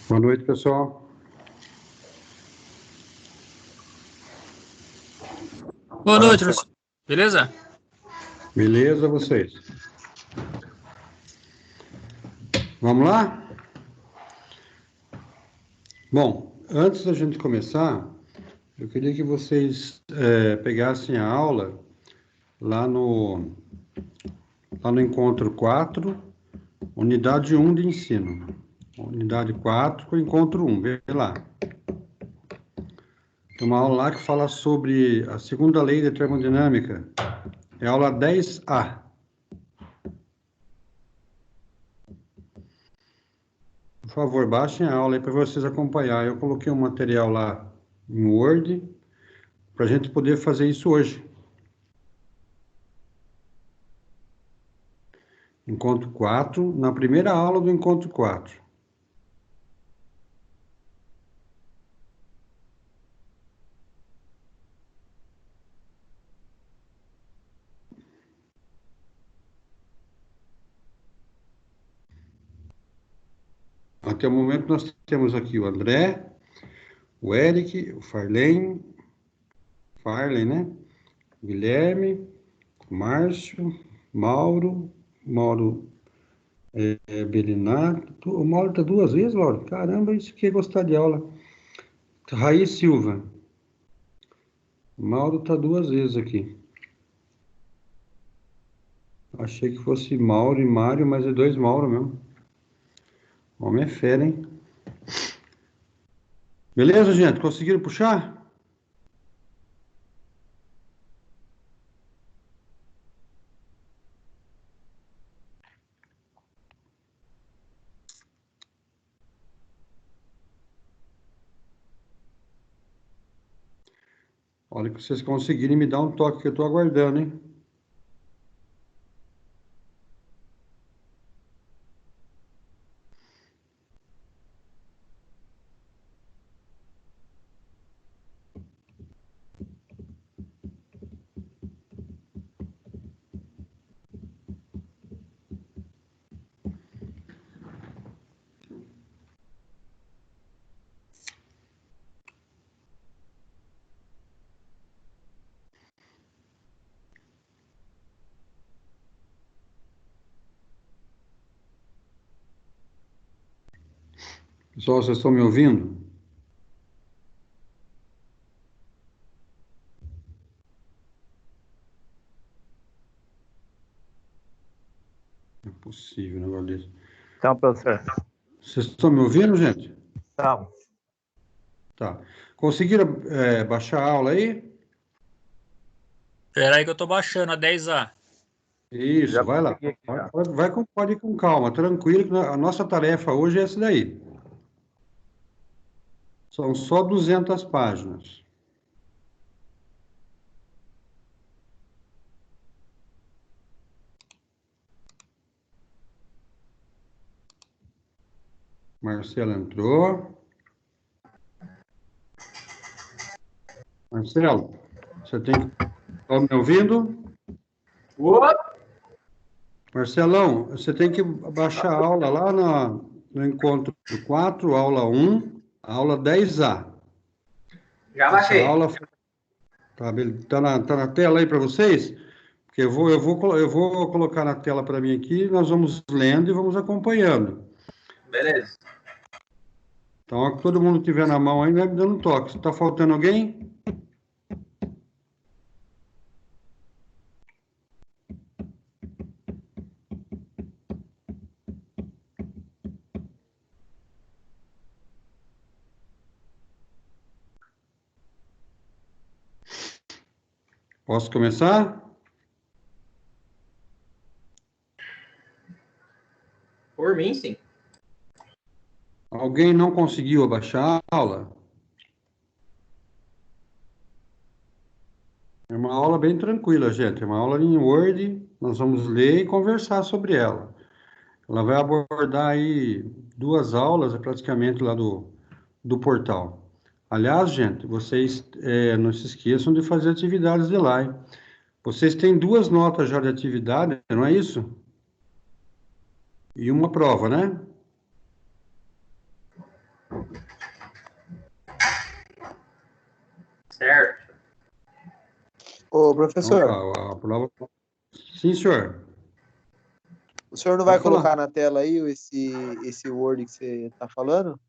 Boa noite, pessoal. Boa noite, professor. Beleza? Beleza, vocês? Vamos lá? Bom, antes da gente começar, eu queria que vocês pegassem a aula lá no Encontro 4, Unidade 1 de Ensino. Unidade 4, Encontro 1, vê lá. Tem uma aula lá que fala sobre a segunda lei de termodinâmica. É a aula 10A. Por favor, baixem a aula aí para vocês acompanhar. Eu coloquei um material lá em Word para a gente poder fazer isso hoje. Encontro 4, na primeira aula do Encontro 4. Até o momento nós temos aqui o André, o Eric, o Farley, né? Guilherme, Márcio, Mauro Belinato. O Mauro está duas vezes, Mauro? Caramba, isso que é gostar de aula. Raí Silva. O Mauro está duas vezes aqui. Achei que fosse Mauro e Mário, mas é dois Mauro mesmo. O homem é fera, hein? Beleza, gente? Conseguiram puxar? Olha que vocês conseguirem me dar um toque que eu estou aguardando, hein? Pessoal, vocês estão me ouvindo? Não é possível um negócio desse. Então, professor. Vocês estão me ouvindo, gente? Então, Tá. Conseguiram baixar a aula aí? Espera aí que eu tô baixando a 10A. Isso, já vai lá. consegui aqui, já. Pode ir com calma, tranquilo, que a nossa tarefa hoje é essa daí. São só 200 páginas. Marcelo entrou. Marcelo, você tem que... Está me ouvindo? Marcelão, você tem que baixar a aula lá no Encontro 4, aula 1, aula 10A. Já baixei. Essa aula tá na tela aí para vocês? Porque eu vou colocar na tela para mim aqui, nós vamos lendo e vamos acompanhando. Beleza. Então, ó, que todo mundo tiver na mão aí, vai me dando um toque. Está faltando alguém? Posso começar? Por mim, sim. Alguém não conseguiu abaixar a aula? É uma aula bem tranquila, gente. É uma aula em Word. Nós vamos ler e conversar sobre ela. Ela vai abordar aí 2 aulas, praticamente, lá do portal. Aliás, gente, vocês não se esqueçam de fazer atividades de lá, hein? Vocês têm 2 notas já de atividade, não é isso? E uma prova, né? Certo. Ô, Então, professor, a prova... Sim, senhor. o senhor não vai Pode falar. colocar na tela aí esse Word que você está falando?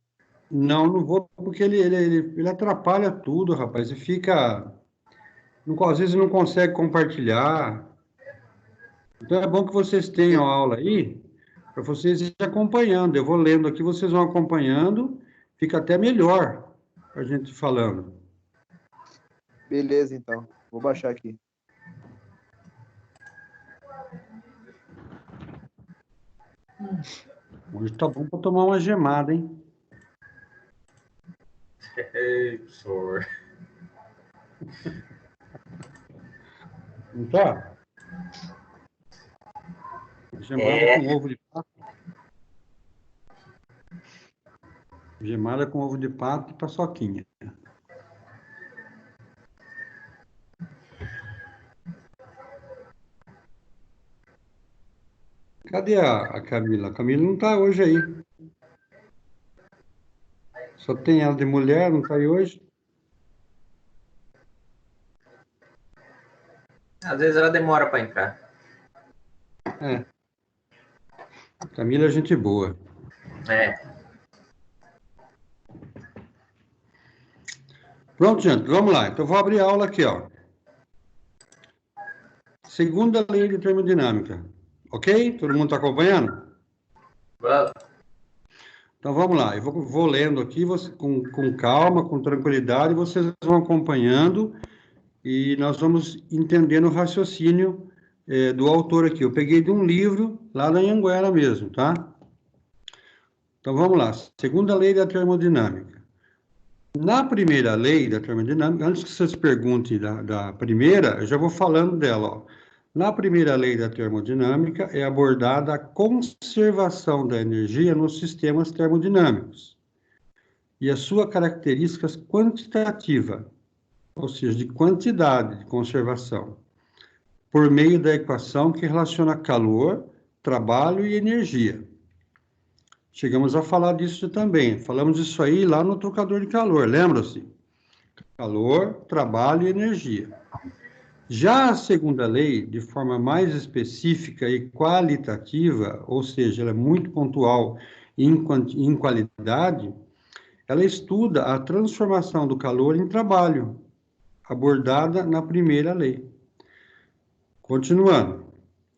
Não, não vou, porque ele atrapalha tudo, rapaz. E fica... às vezes não consegue compartilhar. Então é bom que vocês tenham a aula aí, para vocês irem acompanhando. Eu vou lendo aqui, vocês vão acompanhando, fica até melhor a gente falando. Beleza, então. Vou baixar aqui. Hoje tá bom para tomar uma gemada, hein? Ei, professor. Não tá? Gemada com ovo de pato. Gemada com ovo de pato e paçoquinha. Cadê a Camila? A Camila não tá hoje aí. Só tem ela de mulher, não tá aí hoje? Às vezes ela demora para entrar. É. Camila é gente boa. É. Pronto, gente, vamos lá. Então, vou abrir a aula aqui, ó. Segunda lei de termodinâmica. Ok? Todo mundo está acompanhando? Vamos. Então, vamos lá. Eu vou lendo aqui com calma, com tranquilidade, vocês vão acompanhando e nós vamos entendendo o raciocínio do autor aqui. Eu peguei de um livro lá da Anhanguera mesmo, tá? Então, vamos lá. Segunda lei da termodinâmica. Na primeira lei da termodinâmica, antes que vocês perguntem da primeira, eu já vou falando dela, ó. Na primeira lei da termodinâmica é abordada a conservação da energia nos sistemas termodinâmicos e a sua característica quantitativa, ou seja, de quantidade de conservação, por meio da equação que relaciona calor, trabalho e energia. Chegamos a falar disso também. Falamos disso aí lá no trocador de calor, lembra-se? Calor, trabalho e energia. Já a segunda lei, de forma mais específica e qualitativa, ou seja, ela é muito pontual em qualidade, ela estuda a transformação do calor em trabalho, abordada na primeira lei. Continuando,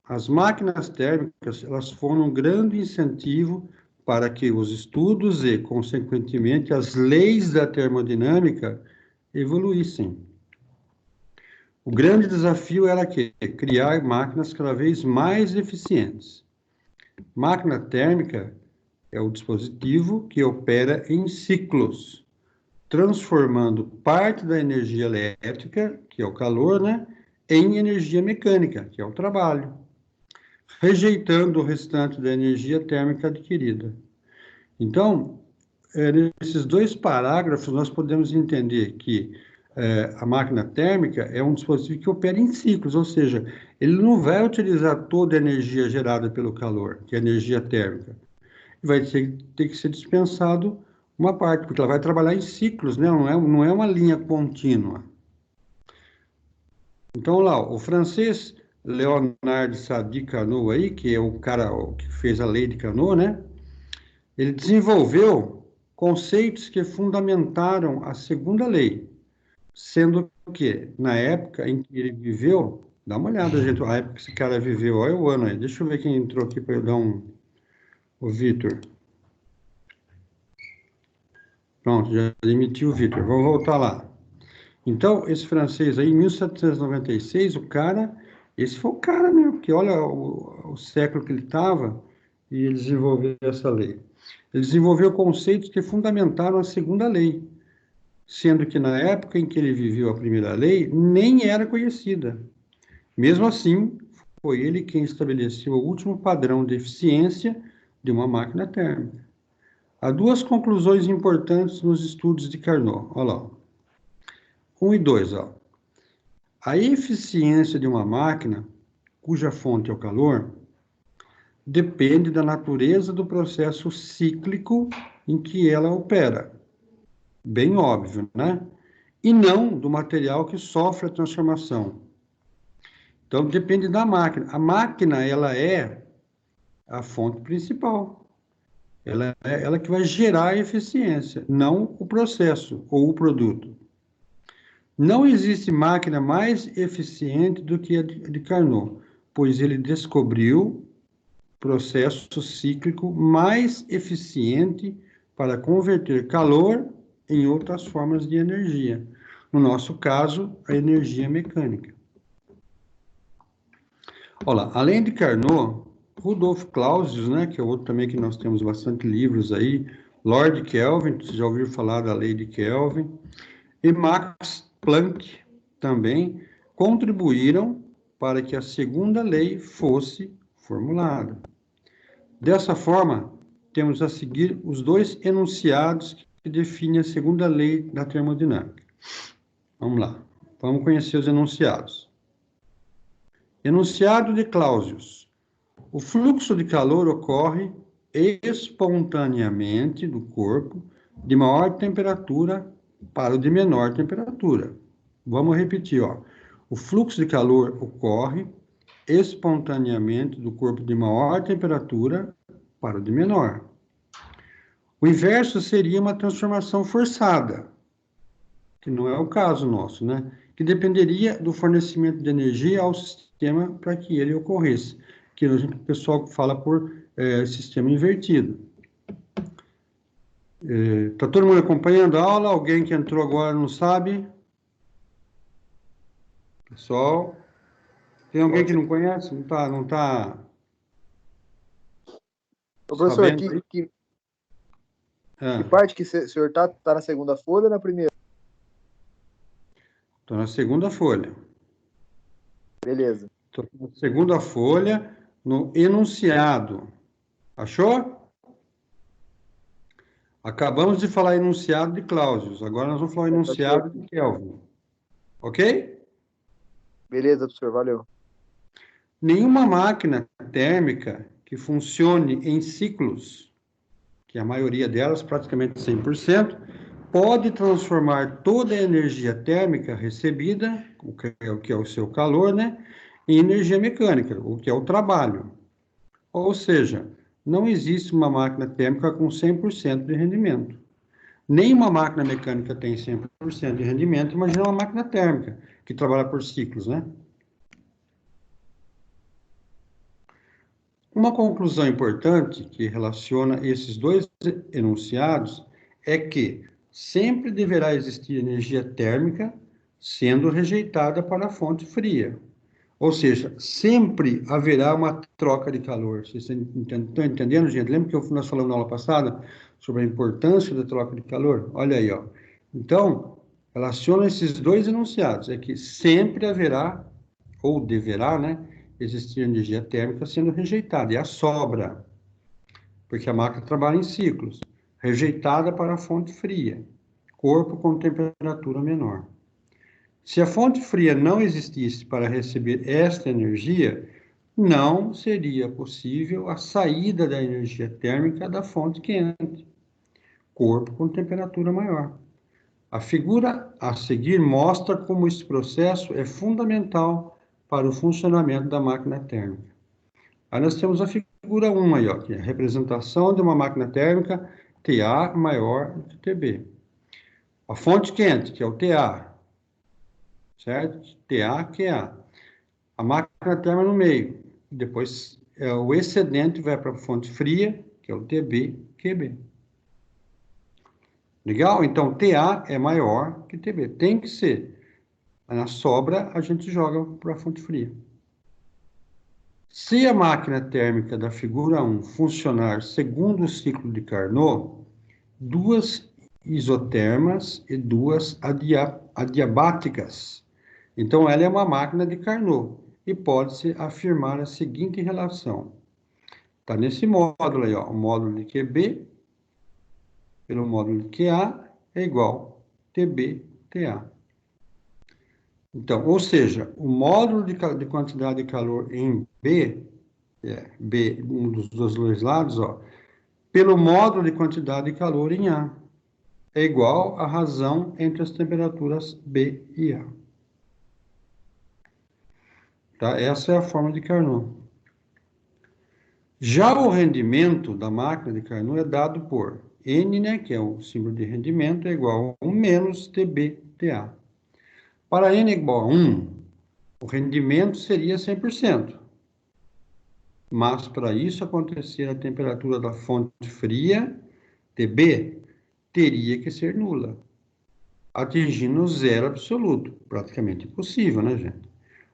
as máquinas térmicas, elas foram um grande incentivo para que os estudos e, consequentemente, as leis da termodinâmica evoluíssem. O grande desafio era criar máquinas cada vez mais eficientes. Máquina térmica é o dispositivo que opera em ciclos, transformando parte da energia elétrica, que é o calor, né, em energia mecânica, que é o trabalho, rejeitando o restante da energia térmica adquirida. Então, nesses dois parágrafos, nós podemos entender que a máquina térmica é um dispositivo que opera em ciclos, ou seja, ele não vai utilizar toda a energia gerada pelo calor, que é a energia térmica. Vai ter que ser dispensado uma parte, porque ela vai trabalhar em ciclos, né? Não é uma linha contínua. Então, lá, o francês Leonard Sadi Carnot aí, que é o cara que fez a lei de Carnot, né? Ele desenvolveu conceitos que fundamentaram a segunda lei, sendo que, na época em que ele viveu, dá uma olhada, gente, a época que esse cara viveu, olha o ano aí, deixa eu ver quem entrou aqui para eu dar o Vitor. Pronto, já demitiu o Vitor, vamos voltar lá. Então, esse francês aí, em 1796, esse foi o cara mesmo, porque olha o século que ele estava, e ele desenvolveu essa lei. Ele desenvolveu conceitos que fundamentaram a segunda lei, sendo que na época em que ele viveu a primeira lei, nem era conhecida. Mesmo assim, foi ele quem estabeleceu o último padrão de eficiência de uma máquina térmica. Há duas conclusões importantes nos estudos de Carnot. Olha lá. 1 e 2. Ó. A eficiência de uma máquina, cuja fonte é o calor, depende da natureza do processo cíclico em que ela opera. Bem óbvio, né? E não do material que sofre a transformação. Então, depende da máquina. A máquina, ela é a fonte principal. Ela é ela que vai gerar a eficiência, não o processo ou o produto. Não existe máquina mais eficiente do que a de Carnot, pois ele descobriu processo cíclico mais eficiente para converter calor em outras formas de energia. No nosso caso, a energia mecânica. Olha lá, além de Carnot, Rudolf Clausius, né, que é outro também que nós temos bastante livros aí, Lord Kelvin, você já ouviu falar da lei de Kelvin, e Max Planck também contribuíram para que a segunda lei fosse formulada. Dessa forma, temos a seguir os dois enunciados que definem a segunda lei da termodinâmica. Vamos lá, vamos conhecer os enunciados. Enunciado de Clausius. O fluxo de calor ocorre espontaneamente do corpo de maior temperatura para o de menor temperatura. Vamos repetir, ó. O fluxo de calor ocorre espontaneamente do corpo de maior temperatura para o de menor. O inverso seria uma transformação forçada, que não é o caso nosso, né? Que dependeria do fornecimento de energia ao sistema para que ele ocorresse, que o pessoal fala por sistema invertido. Está todo mundo acompanhando a aula? Alguém que entrou agora não sabe? Pessoal, tem alguém que não conhece? Não tá Ô, professor, sabendo aí? que Ah, parte que o senhor tá na segunda folha ou na primeira? estou na segunda folha. Beleza. Estou na segunda folha, no enunciado. Achou? Acabamos de falar enunciado de Clausius. Agora nós vamos falar enunciado de Kelvin. Ok? Beleza, professor, valeu. Nenhuma máquina térmica que funcione em ciclos, que a maioria delas, praticamente 100%, pode transformar toda a energia térmica recebida, o que é o seu calor, né, em energia mecânica, o que é o trabalho. Ou seja, não existe uma máquina térmica com 100% de rendimento. Nem uma máquina mecânica tem 100% de rendimento, imagina uma máquina térmica, que trabalha por ciclos, né? Uma conclusão importante que relaciona esses dois enunciados é que sempre deverá existir energia térmica sendo rejeitada para a fonte fria. Ou seja, sempre haverá uma troca de calor. Vocês estão entendendo, gente? Lembra que nós falamos na aula passada sobre a importância da troca de calor? Olha aí, ó. Então, relaciona esses dois enunciados. É que sempre haverá, ou deverá, né, existir energia térmica sendo rejeitada. E a sobra, porque a máquina trabalha em ciclos. Rejeitada para a fonte fria. Corpo com temperatura menor. Se a fonte fria não existisse para receber esta energia, não seria possível a saída da energia térmica da fonte quente, corpo com temperatura maior. A figura a seguir mostra como esse processo é fundamental para o funcionamento da máquina térmica. Aí nós temos a figura 1 aí, ó, que é a representação de uma máquina térmica TA maior do que TB. A fonte quente, que é o TA, certo? TA, QA. A máquina térmica no meio. Depois, o excedente vai para a fonte fria, que é o TB, QB. Legal? Então, TA é maior que TB. Tem que ser. Na sobra, a gente joga para a fonte fria. Se a máquina térmica da figura 1 funcionar segundo o ciclo de Carnot, duas isotermas e duas adiabáticas. Então, ela é uma máquina de Carnot e pode-se afirmar a seguinte relação. Está nesse módulo aí, ó, o módulo de QB pelo módulo de QA é igual TB/TA. Então, ou seja, o módulo de quantidade de calor em B, B, um dos dois lados, ó, pelo módulo de quantidade de calor em A. É igual à razão entre as temperaturas B e A. Tá? Essa é a fórmula de Carnot. Já o rendimento da máquina de Carnot é dado por N, né, que é o símbolo de rendimento, é igual a 1 menos TB/TA. Para N igual a 1, o rendimento seria 100%. Mas para isso acontecer a temperatura da fonte fria, TB, teria que ser nula, atingindo o zero absoluto. Praticamente impossível, né, gente?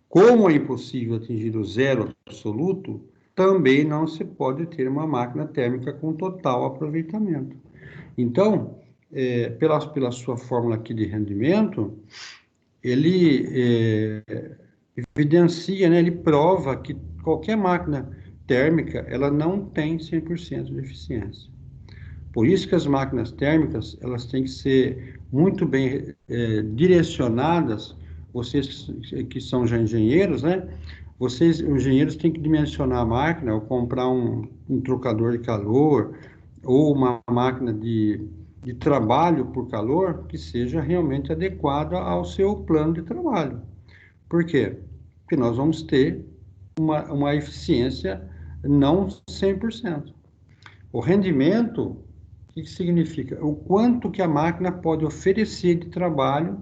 Como é impossível atingir o zero absoluto, também não se pode ter uma máquina térmica com total aproveitamento. Então, pela sua fórmula aqui de rendimento, ele evidencia, né, ele prova que qualquer máquina térmica, ela não tem 100% de eficiência. Por isso que as máquinas térmicas, elas têm que ser muito bem direcionadas. Vocês que são já engenheiros, né? Vocês, engenheiros, têm que dimensionar a máquina, ou comprar um trocador de calor, ou uma máquina de trabalho por calor, que seja realmente adequada ao seu plano de trabalho. Por quê? Porque nós vamos ter uma eficiência não 100%. O rendimento, o que significa? O quanto que a máquina pode oferecer de trabalho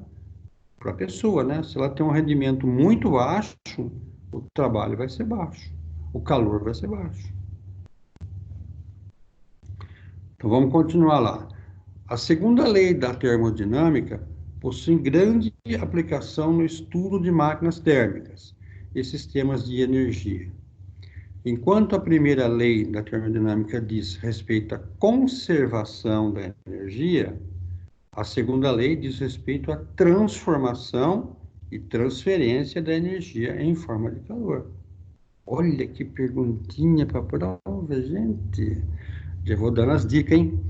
para a pessoa, né? Se ela tem um rendimento muito baixo, o trabalho vai ser baixo, o calor vai ser baixo. Então vamos continuar lá. A segunda lei da termodinâmica possui grande aplicação no estudo de máquinas térmicas e sistemas de energia. Enquanto a primeira lei da termodinâmica diz respeito à conservação da energia, a segunda lei diz respeito à transformação e transferência da energia em forma de calor. Olha que perguntinha para a prova, gente. Já vou dando as dicas, hein?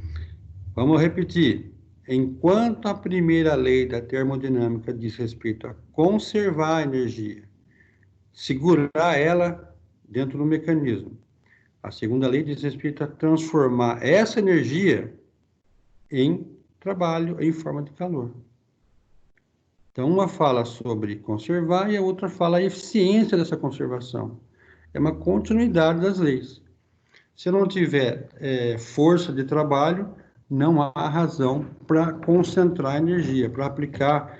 Vamos repetir. Enquanto a primeira lei da termodinâmica diz respeito a conservar a energia, segurar ela dentro do mecanismo, a segunda lei diz respeito a transformar essa energia em trabalho, em forma de calor. Então, uma fala sobre conservar e a outra fala a eficiência dessa conservação. É uma continuidade das leis. Se não tiver força de trabalho, não há razão para concentrar energia, para aplicar,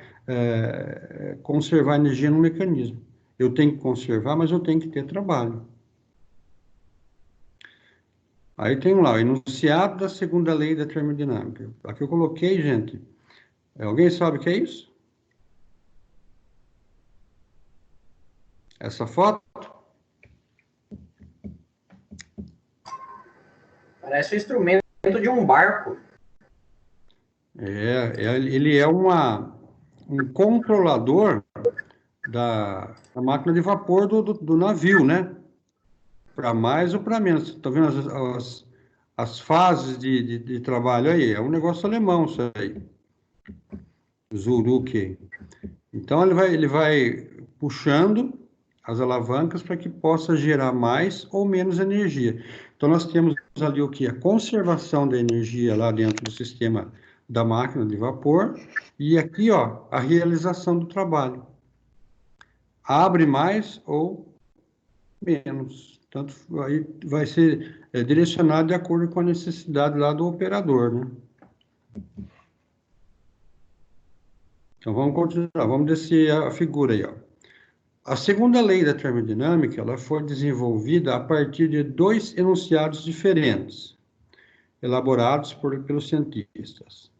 conservar energia no mecanismo. Eu tenho que conservar, mas eu tenho que ter trabalho. Aí tem lá, o enunciado da segunda lei da termodinâmica. Aqui eu coloquei, gente. Alguém sabe o que é isso? Essa foto? Parece o instrumento de um barco. Ele é um controlador da máquina de vapor do navio, né? Para mais ou para menos. Está vendo as fases de trabalho aí? É um negócio alemão isso aí. Zurück. Então, ele vai puxando as alavancas para que possa gerar mais ou menos energia. Então, nós temos ali o que? A conservação da energia lá dentro do sistema da máquina de vapor, e aqui, ó, a realização do trabalho. Abre mais ou menos. Tanto aí vai ser direcionado de acordo com a necessidade lá do operador, né? Então, vamos continuar, vamos descer a figura aí, ó. A segunda lei da termodinâmica, ela foi desenvolvida a partir de dois enunciados diferentes, elaborados pelos cientistas.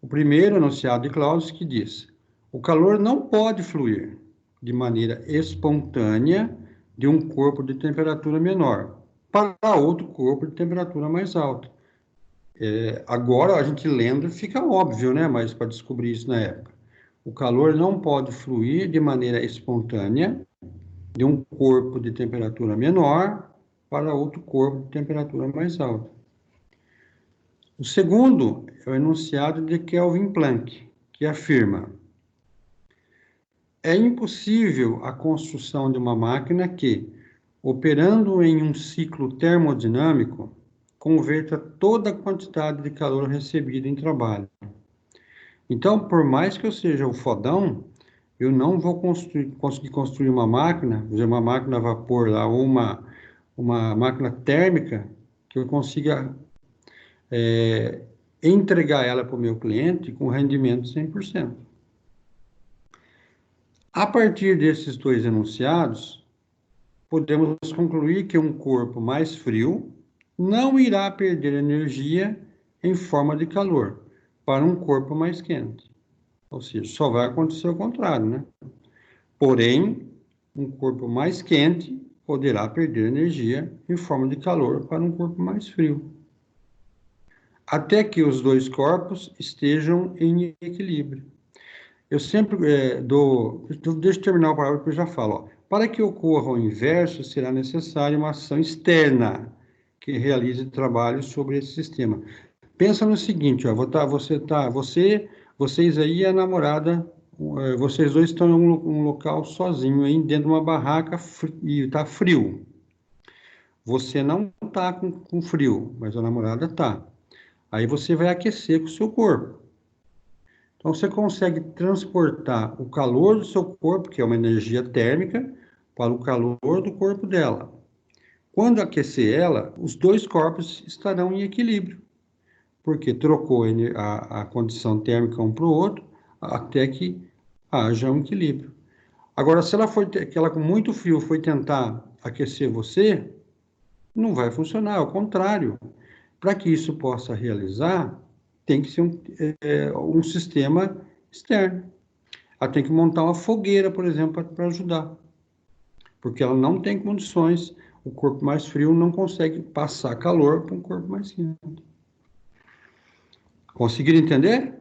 O primeiro enunciado de Clausius, que diz: o calor não pode fluir de maneira espontânea de um corpo de temperatura menor para outro corpo de temperatura mais alta. Agora, a gente lendo, fica óbvio, né? Mas para descobrir isso na época. O calor não pode fluir de maneira espontânea de um corpo de temperatura menor para outro corpo de temperatura mais alta. O segundo é o enunciado de Kelvin Planck, que afirma: é impossível a construção de uma máquina que, operando em um ciclo termodinâmico, converta toda a quantidade de calor recebida em trabalho. Então, por mais que eu seja o fodão, eu não vou conseguir construir uma máquina, por exemplo, uma máquina a vapor lá, ou uma máquina térmica, que eu consiga entregar ela para o meu cliente com rendimento 100%. A partir desses dois enunciados, podemos concluir que um corpo mais frio não irá perder energia em forma de calor para um corpo mais quente. Ou seja, só vai acontecer o contrário, né? Porém, um corpo mais quente poderá perder energia em forma de calor para um corpo mais frio, até que os dois corpos estejam em equilíbrio. Eu sempre deixa eu terminar a palavra que eu já falo. Ó. Para que ocorra o inverso, será necessária uma ação externa que realize trabalho sobre esse sistema. Pensa no seguinte, ó, vocês aí e a namorada, vocês dois estão em um local sozinho aí dentro de uma barraca e tá frio. Você não está com frio, mas a namorada tá. Aí você vai aquecer com o seu corpo. Então, você consegue transportar o calor do seu corpo, que é uma energia térmica, para o calor do corpo dela. Quando aquecer ela, os dois corpos estarão em equilíbrio, porque trocou a condição térmica um para o outro, até que haja um equilíbrio. Agora, se ela com muito frio foi tentar aquecer você, não vai funcionar, ao contrário. Para que isso possa realizar, tem que ser um sistema externo. Ela tem que montar uma fogueira, por exemplo, para ajudar. Porque ela não tem condições, o corpo mais frio não consegue passar calor para um corpo mais quente. Conseguiram entender?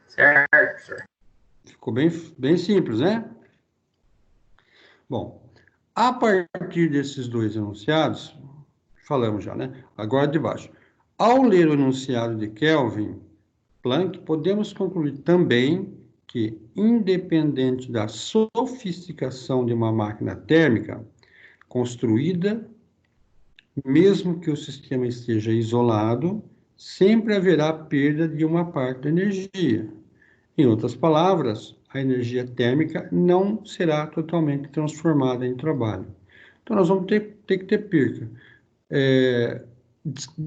Certo, senhor. Ficou bem simples, né? Bom, a partir desses dois enunciados, falamos já, né? Agora de baixo. Ao ler o enunciado de Kelvin, Planck, podemos concluir também que, independente da sofisticação de uma máquina térmica construída, mesmo que o sistema esteja isolado, sempre haverá perda de uma parte da energia. Em outras palavras, a energia térmica não será totalmente transformada em trabalho. Então, nós vamos ter que ter perca.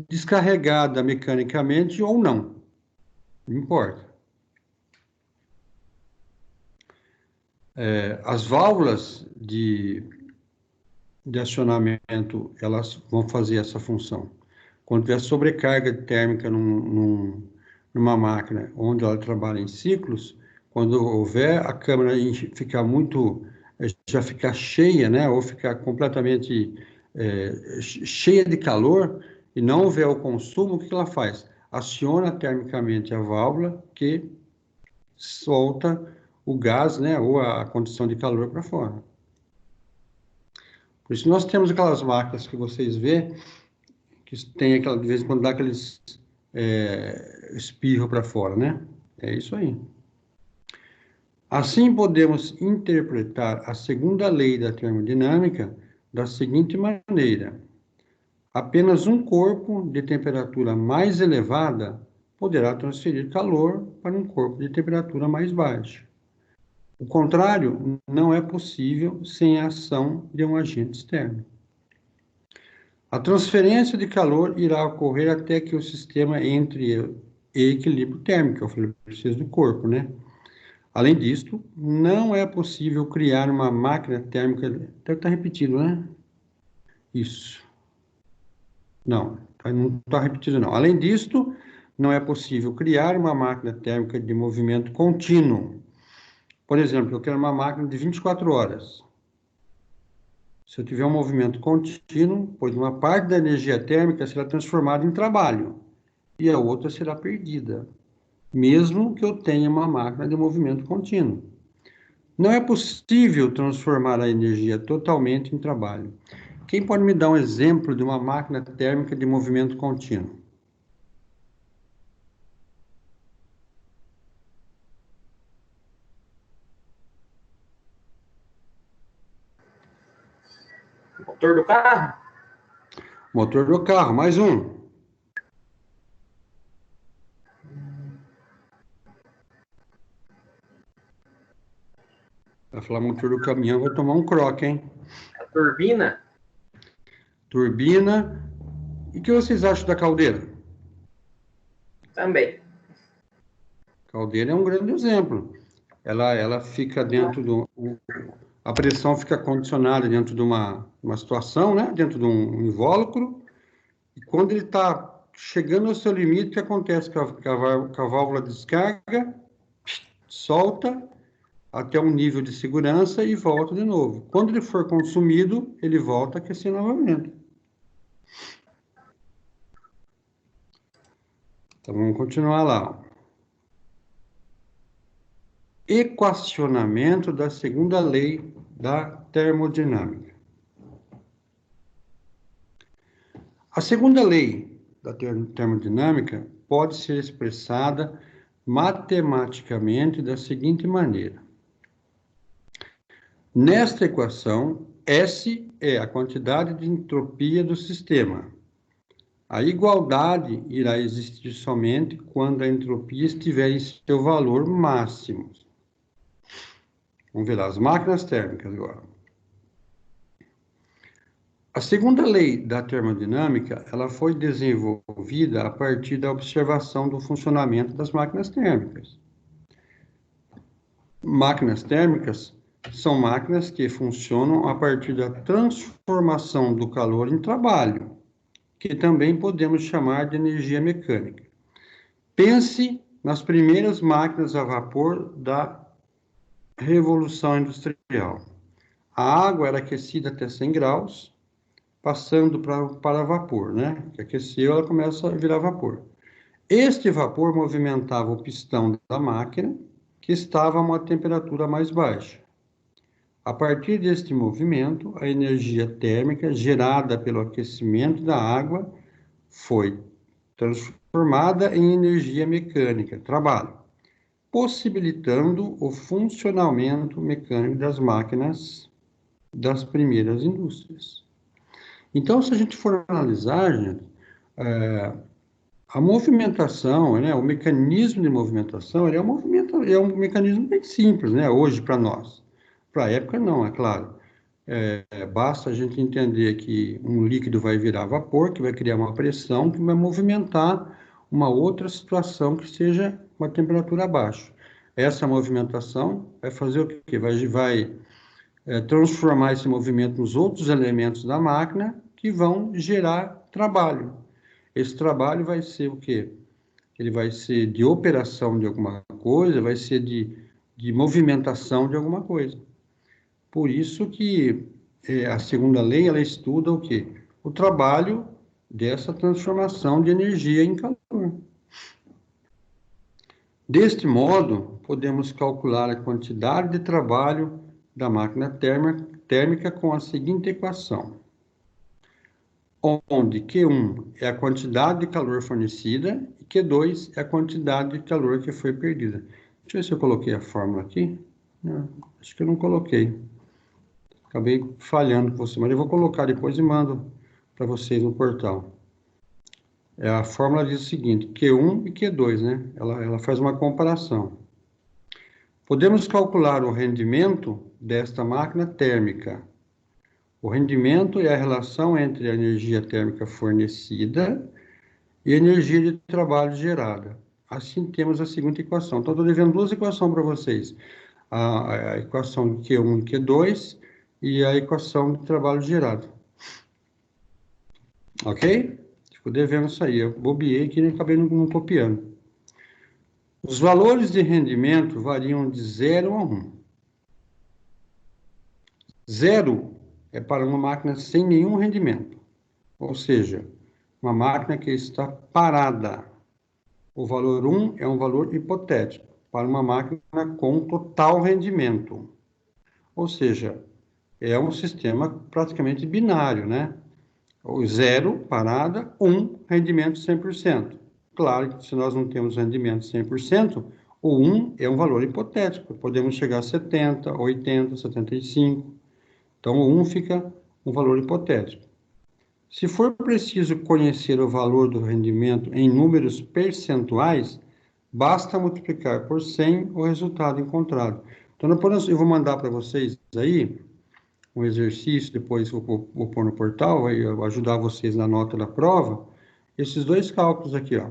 Descarregada mecanicamente ou não, não importa. As válvulas de acionamento, elas vão fazer essa função. Quando tiver sobrecarga térmica numa máquina onde ela trabalha em ciclos, quando houver a câmara ficar já ficar cheia, né, ou ficar completamente cheia de calor e não houver o consumo, o que ela faz? Aciona termicamente a válvula que solta o gás, né, ou a condição de calor para fora. Por isso nós temos aquelas máquinas que vocês vê, que tem aquela, de vez em quando dá aqueles espirro para fora, né? É isso aí. Assim podemos interpretar a segunda lei da termodinâmica da seguinte maneira: apenas um corpo de temperatura mais elevada poderá transferir calor para um corpo de temperatura mais baixa. O contrário não é possível sem a ação de um agente externo. A transferência de calor irá ocorrer até que o sistema entre em equilíbrio térmico. Eu falei, preciso do corpo, né? Além disto, não é possível criar uma máquina térmica. Deve estar repetido, né? Isso. Não está repetido, não. Além disto, não é possível criar uma máquina térmica de movimento contínuo. Por exemplo, eu quero uma máquina de 24 horas. Se eu tiver um movimento contínuo, pois uma parte da energia térmica será transformada em trabalho e a outra será perdida, mesmo que eu tenha uma máquina de movimento contínuo. Não é possível transformar a energia totalmente em trabalho. Quem pode me dar um exemplo de uma máquina térmica de movimento contínuo? Motor do carro? Motor do carro, mais um. Vai falar motor do caminhão, vai tomar um croque, hein? A turbina? Turbina. E o que vocês acham da caldeira? Também. Caldeira é um grande exemplo. Ela fica dentro do... A pressão fica condicionada dentro de uma situação, né? Dentro de um invólucro. E quando ele está chegando ao seu limite, o que acontece? Que a válvula descarga, solta até um nível de segurança e volta de novo. Quando ele for consumido, ele volta a aquecer novamente. Então, vamos continuar lá. Equacionamento da segunda lei da termodinâmica. A segunda lei da termodinâmica pode ser expressada matematicamente da seguinte maneira. Nesta equação, S é a quantidade de entropia do sistema. A igualdade irá existir somente quando a entropia estiver em seu valor máximo. Vamos ver lá, as máquinas térmicas agora. A segunda lei da termodinâmica, ela foi desenvolvida a partir da observação do funcionamento das máquinas térmicas. Máquinas térmicas são máquinas que funcionam a partir da transformação do calor em trabalho, que também podemos chamar de energia mecânica. Pense nas primeiras máquinas a vapor da Revolução Industrial. A água era aquecida até 100 graus, passando para vapor, né? Que aqueceu, ela começa a virar vapor. Este vapor movimentava o pistão da máquina, que estava a uma temperatura mais baixa. A partir deste movimento, a energia térmica gerada pelo aquecimento da água foi transformada em energia mecânica, trabalho, possibilitando o funcionamento mecânico das máquinas das primeiras indústrias. Então, se a gente for analisar, gente, a movimentação, né, o mecanismo de movimentação, ele é um mecanismo bem simples, né, hoje para nós. Para a época, não, é claro. Basta a gente entender que um líquido vai virar vapor, que vai criar uma pressão, que vai movimentar uma outra situação que seja uma temperatura abaixo. Essa movimentação vai fazer o quê? Vai transformar esse movimento nos outros elementos da máquina que vão gerar trabalho. Esse trabalho vai ser o quê? Ele vai ser de operação de alguma coisa, vai ser de movimentação de alguma coisa. Por isso que a segunda lei, ela estuda o quê? O trabalho dessa transformação de energia em calor. Deste modo, podemos calcular a quantidade de trabalho da máquina térmica com a seguinte equação, onde Q1 é a quantidade de calor fornecida e Q2 é a quantidade de calor que foi perdida. Deixa eu ver se eu coloquei a fórmula aqui. Não, acho que eu não coloquei. Acabei falhando com você, mas eu vou colocar depois e mando para vocês no portal. A fórmula diz o seguinte, Q1 e Q2, né? Ela faz uma comparação. Podemos calcular o rendimento desta máquina térmica. O rendimento é a relação entre a energia térmica fornecida e a energia de trabalho gerada. Assim, temos a seguinte equação. Então, estou devendo duas equações para vocês. A equação de Q1 e Q2 e a equação de trabalho gerado. Ok? Fico devendo isso aí. Eu bobeei aqui e acabei não copiando. Os valores de rendimento variam de 0 a 1. 0 é para uma máquina sem nenhum rendimento, ou seja, uma máquina que está parada. O valor 1 é um valor hipotético para uma máquina com total rendimento, ou seja, é um sistema praticamente binário, né? O 0, parada, 1, rendimento 100%. Claro que se nós não temos rendimento 100%, o 1 é um valor hipotético, podemos chegar a 70, 80, 75. Então, o 1 fica um valor hipotético. Se for preciso conhecer o valor do rendimento em números percentuais, basta multiplicar por 100 o resultado encontrado. Então, eu vou mandar para vocês aí um exercício, depois vou pôr no portal, vai ajudar vocês na nota da prova, esses dois cálculos aqui, ó,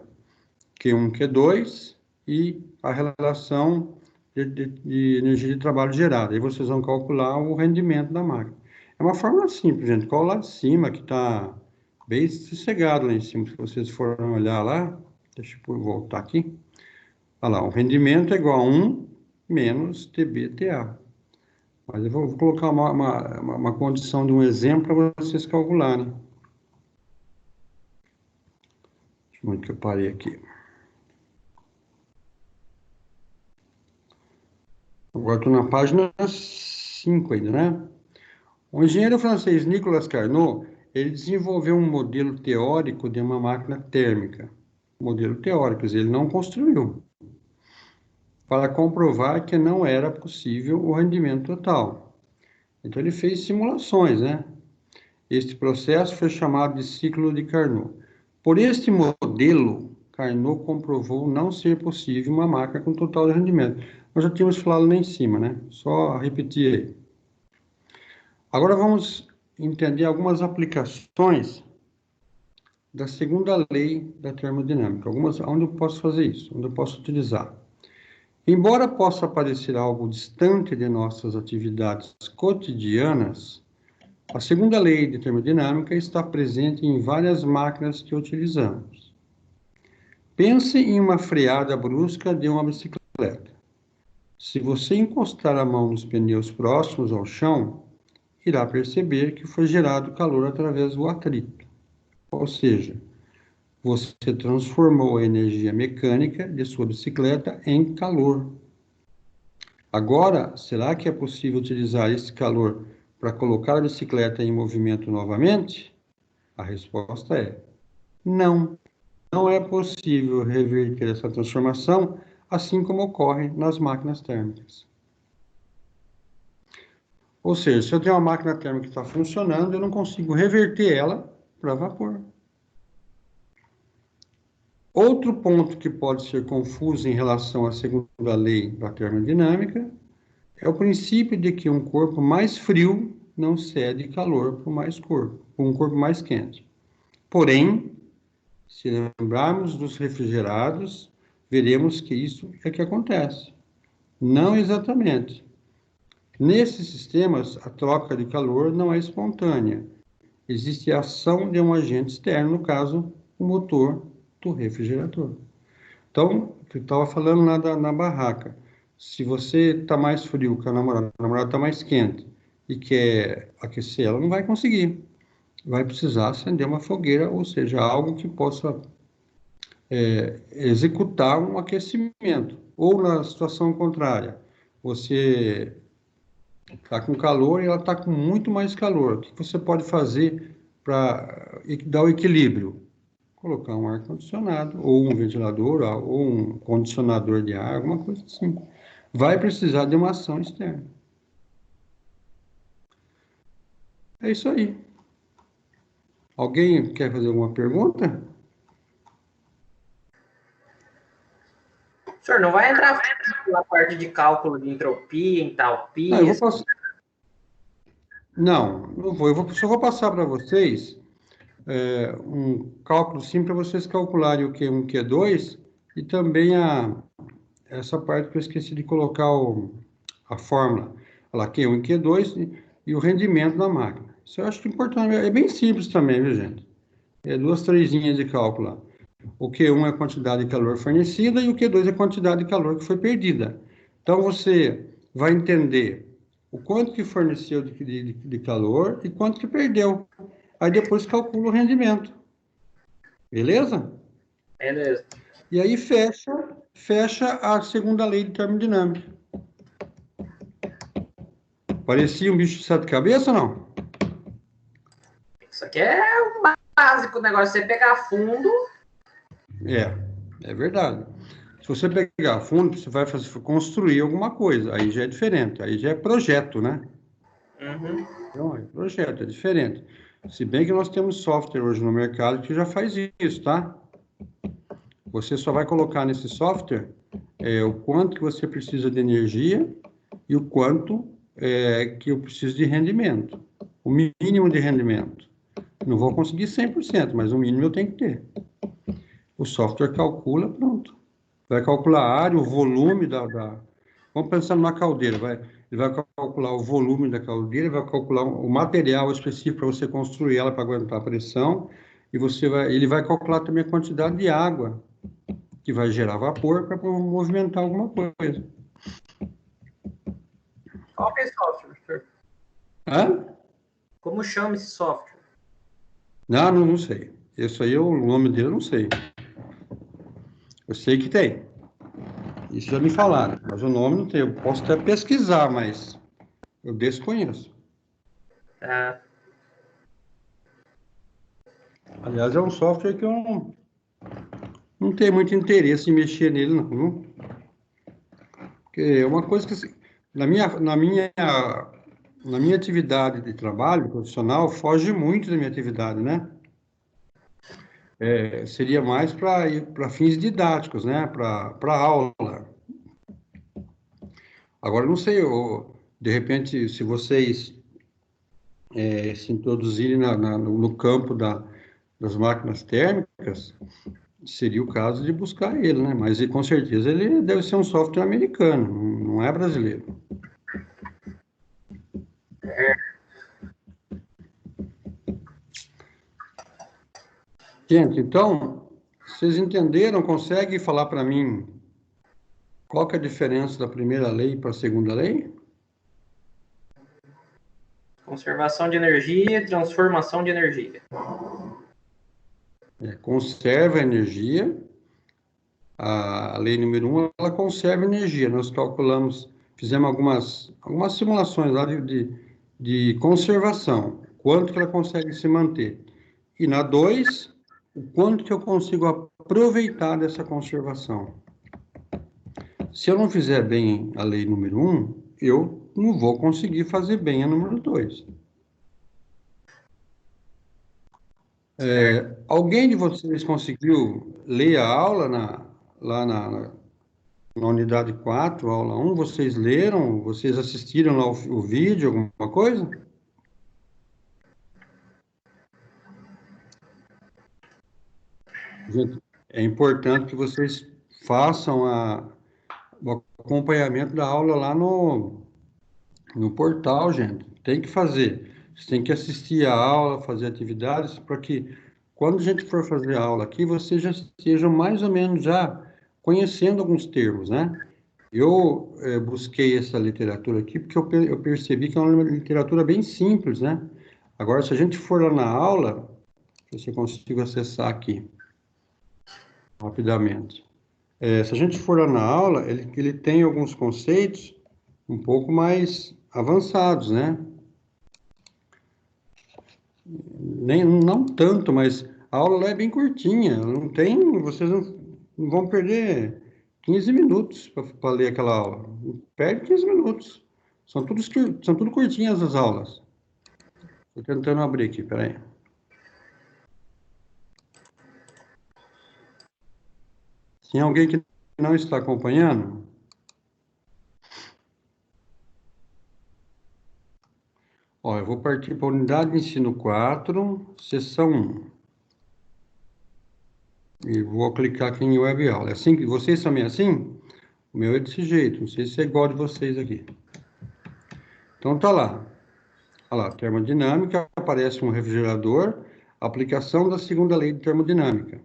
Q1, Q2 e a relação de energia de trabalho gerada. Aí vocês vão calcular o rendimento da máquina. É uma fórmula simples, gente. Qual lá de cima, que está bem sossegado lá em cima. Se vocês forem olhar lá, deixa eu voltar aqui. Olha lá, o rendimento é igual a 1 menos TBTA. Mas eu vou colocar uma condição de um exemplo para vocês calcularem. Deixa eu ver que eu parei aqui. Agora estou na página 5 ainda, né? O engenheiro francês Nicolas Carnot, ele desenvolveu um modelo teórico de uma máquina térmica. Modelo teórico, ele não construiu. Para comprovar que não era possível o rendimento total. Então, ele fez simulações, né? Este processo foi chamado de ciclo de Carnot. Por este modelo, Carnot comprovou não ser possível uma máquina com total rendimento. Nós já tínhamos falado lá em cima, né? Só repetir aí. Agora vamos entender algumas aplicações da segunda lei da termodinâmica. Onde eu posso fazer isso? Onde eu posso utilizar? Embora possa parecer algo distante de nossas atividades cotidianas, a segunda lei de termodinâmica está presente em várias máquinas que utilizamos. Pense em uma freada brusca de uma bicicleta. Se você encostar a mão nos pneus próximos ao chão, irá perceber que foi gerado calor através do atrito. Ou seja, você transformou a energia mecânica de sua bicicleta em calor. Agora, será que é possível utilizar esse calor para colocar a bicicleta em movimento novamente? A resposta é não. Não é possível reverter essa transformação, assim como ocorre nas máquinas térmicas. Ou seja, se eu tenho uma máquina térmica que está funcionando, eu não consigo reverter ela para vapor. Outro ponto que pode ser confuso em relação à segunda lei da termodinâmica é o princípio de que um corpo mais frio não cede calor para um corpo mais quente. Porém, se lembrarmos dos refrigerados, veremos que isso é que acontece. Não exatamente. Nesses sistemas, a troca de calor não é espontânea. Existe a ação de um agente externo, no caso, o motor do refrigerador. Então, eu estava falando lá na barraca. Se você está mais frio que a namorada está mais quente e quer aquecer ela, não vai conseguir. Vai precisar acender uma fogueira, ou seja, algo que possa executar um aquecimento. Ou na situação contrária, você está com calor e ela está com muito mais calor. O que você pode fazer para dar o equilíbrio? Colocar um ar-condicionado, ou um ventilador, ou um condicionador de ar, alguma coisa assim. Vai precisar de uma ação externa. É isso aí. Alguém quer fazer alguma pergunta? Senhor, não vai entrar na parte de cálculo de entropia, entalpia? Não vou. Só vou passar para vocês um cálculo simples para vocês calcularem o Q1, Q2 e também essa parte que eu esqueci de colocar a fórmula. Olha lá, Q1 e Q2 e o rendimento da máquina. Isso eu acho importante. É bem simples também, viu, gente? É 2, 3 linhas de cálculo lá. O Q1 é a quantidade de calor fornecida e o Q2 é a quantidade de calor que foi perdida. Então, você vai entender o quanto que forneceu de calor e quanto que perdeu. Aí depois calcula o rendimento. Beleza? Beleza. E aí fecha a segunda lei de termodinâmica. Parecia um bicho de sete cabeças ou não? Isso aqui é o básico, o negócio. Você pegar fundo... É verdade. Se você pegar fundo, você vai construir alguma coisa. Aí já é diferente. Aí já é projeto, né? Uhum. Então, é projeto, é diferente. Se bem que nós temos software hoje no mercado que já faz isso, tá? Você só vai colocar nesse software o quanto que você precisa de energia e o quanto que eu preciso de rendimento. O mínimo de rendimento. Não vou conseguir 100%, mas o mínimo eu tenho que ter. O software calcula, pronto. Vai calcular a área, o volume Vamos pensar numa caldeira, ele vai calcular o volume da caldeira, vai calcular o material específico para você construir ela para aguentar a pressão, e ele vai calcular também a quantidade de água que vai gerar vapor para movimentar alguma coisa. Qual que é esse software, professor? Hã? Como chama esse software? Não sei. Esse aí, o nome dele eu não sei. Eu sei que tem. Isso já me falaram, mas o nome não tem. Eu posso até pesquisar, mas eu desconheço. Aliás, é um software que eu não tenho muito interesse em mexer nele, não, viu? Porque é uma coisa que, assim, na minha atividade de trabalho profissional, foge muito da minha atividade, né? Seria mais para fins didáticos, né? Para aula. Agora, não sei, de repente, se vocês se introduzirem no campo das máquinas térmicas, seria o caso de buscar ele, né? Mas com certeza ele deve ser um software americano, não é brasileiro. Gente, então, vocês entenderam? Conseguem falar para mim qual que é a diferença da primeira lei para a segunda lei? Conservação de energia e transformação de energia. Conserva a energia. A lei número 1, ela conserva energia. Nós calculamos, fizemos algumas simulações lá de conservação. Quanto que ela consegue se manter. E na 2, o quanto que eu consigo aproveitar dessa conservação. Se eu não fizer bem a lei número 1, eu não vou conseguir fazer bem a número 2. Alguém de vocês conseguiu ler a aula lá na unidade 4, aula 1? Vocês leram? Vocês assistiram lá o vídeo, alguma coisa? Gente, é importante que vocês façam o acompanhamento da aula lá no portal, gente. Tem que fazer. Você tem que assistir a aula, fazer atividades, para que, quando a gente for fazer a aula aqui, vocês já estejam mais ou menos já conhecendo alguns termos, né? Eu busquei essa literatura aqui porque eu percebi que é uma literatura bem simples, né? Agora, se a gente for lá na aula, se eu consigo acessar aqui rapidamente. Se a gente for lá na aula, ele tem alguns conceitos um pouco mais avançados, né? Não tanto, mas a aula lá é bem curtinha. Vocês não vão perder 15 minutos para ler aquela aula. Perde 15 minutos. São tudo curtinhas as aulas. Estou tentando abrir aqui, peraí. Tem alguém que não está acompanhando? Ó, eu vou partir para a unidade de ensino 4, seção 1. E vou clicar aqui em web aula. Assim, vocês também assim? O meu é desse jeito. Não sei se é igual de vocês aqui. Então tá lá. Olha lá, termodinâmica, aparece um refrigerador, aplicação da segunda lei de termodinâmica.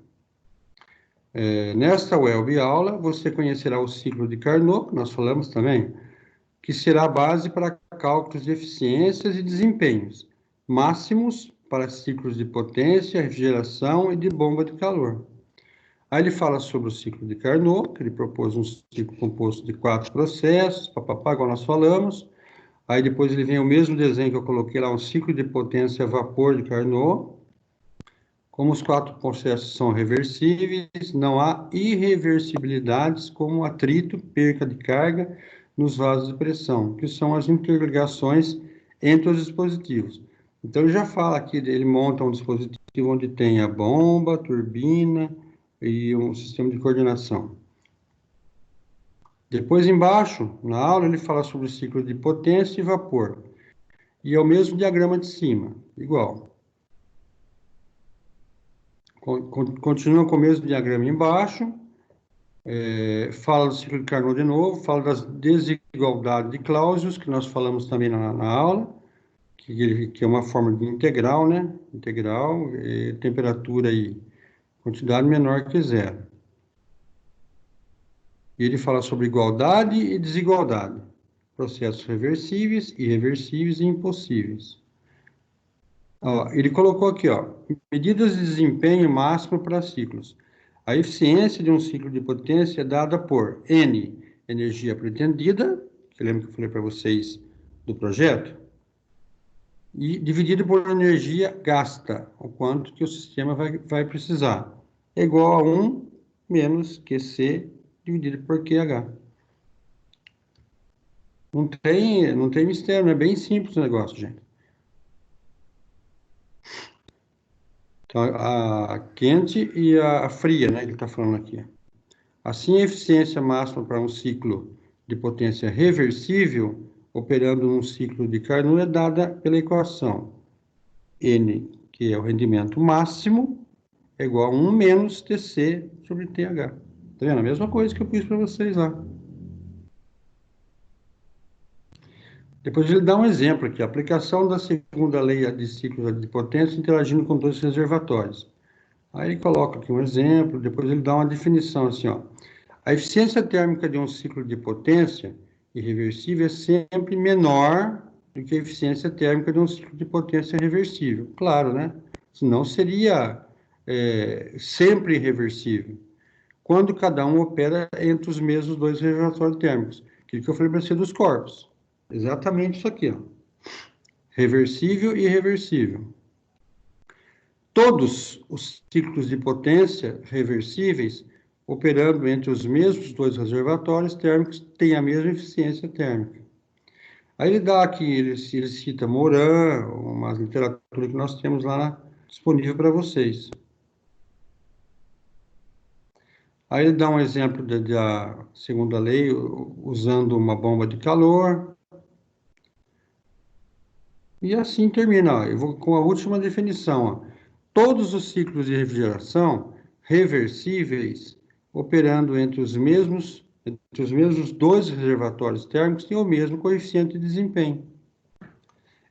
Nesta web aula, você conhecerá o ciclo de Carnot, que nós falamos também, que será a base para cálculos de eficiências e desempenhos, máximos para ciclos de potência, refrigeração e de bomba de calor. Aí ele fala sobre o ciclo de Carnot, que ele propôs um ciclo composto de 4 processos, papapá, igual nós falamos. Aí depois ele vem o mesmo desenho que eu coloquei lá, um ciclo de potência a vapor de Carnot. Como os 4 processos são reversíveis, não há irreversibilidades como atrito, perca de carga nos vasos de pressão, que são as interligações entre os dispositivos. Então, ele já fala aqui, ele monta um dispositivo onde tem a bomba, a turbina e um sistema de coordenação. Depois, embaixo, na aula, ele fala sobre o ciclo de potência e vapor. E é o mesmo diagrama de cima, igual. Continua com o mesmo diagrama embaixo. Fala do ciclo de Carnot de novo, fala das desigualdades de Clausius, que nós falamos também na aula, que é uma forma de integral, né? Integral, temperatura e quantidade menor que zero. E ele fala sobre igualdade e desigualdade, processos reversíveis, irreversíveis e impossíveis. Ó, ele colocou aqui, ó, medidas de desempenho máximo para ciclos. A eficiência de um ciclo de potência é dada por N, energia pretendida, que lembra que eu falei para vocês do projeto, e dividido por energia gasta, o quanto que o sistema vai precisar. É igual a 1 menos QC dividido por QH. Não tem mistério, é bem simples o negócio, gente. Então, a quente e a fria, né, que ele está falando aqui. Assim, a eficiência máxima para um ciclo de potência reversível, operando num ciclo de Carnot, é dada pela equação N, que é o rendimento máximo, é igual a 1 menos TC sobre TH. Tá vendo? A mesma coisa que eu fiz para vocês lá. Depois ele dá um exemplo aqui, a aplicação da segunda lei de ciclo de potência interagindo com dois reservatórios. Aí ele coloca aqui um exemplo, depois ele dá uma definição assim, ó. A eficiência térmica de um ciclo de potência irreversível é sempre menor do que a eficiência térmica de um ciclo de potência reversível. Claro, né? Senão seria sempre irreversível. Quando cada um opera entre os mesmos dois reservatórios térmicos. Aquilo que eu falei para você dos corpos. Exatamente isso aqui, ó. Reversível e irreversível. Todos os ciclos de potência reversíveis, operando entre os mesmos dois reservatórios térmicos, têm a mesma eficiência térmica. Aí ele dá aqui, ele cita Morin, uma literatura que nós temos lá disponível para vocês. Aí ele dá um exemplo da segunda lei, usando uma bomba de calor. E assim termina, ó. Eu vou com a última definição, ó. Todos os ciclos de refrigeração reversíveis, operando entre os mesmos dois reservatórios térmicos, têm o mesmo coeficiente de desempenho.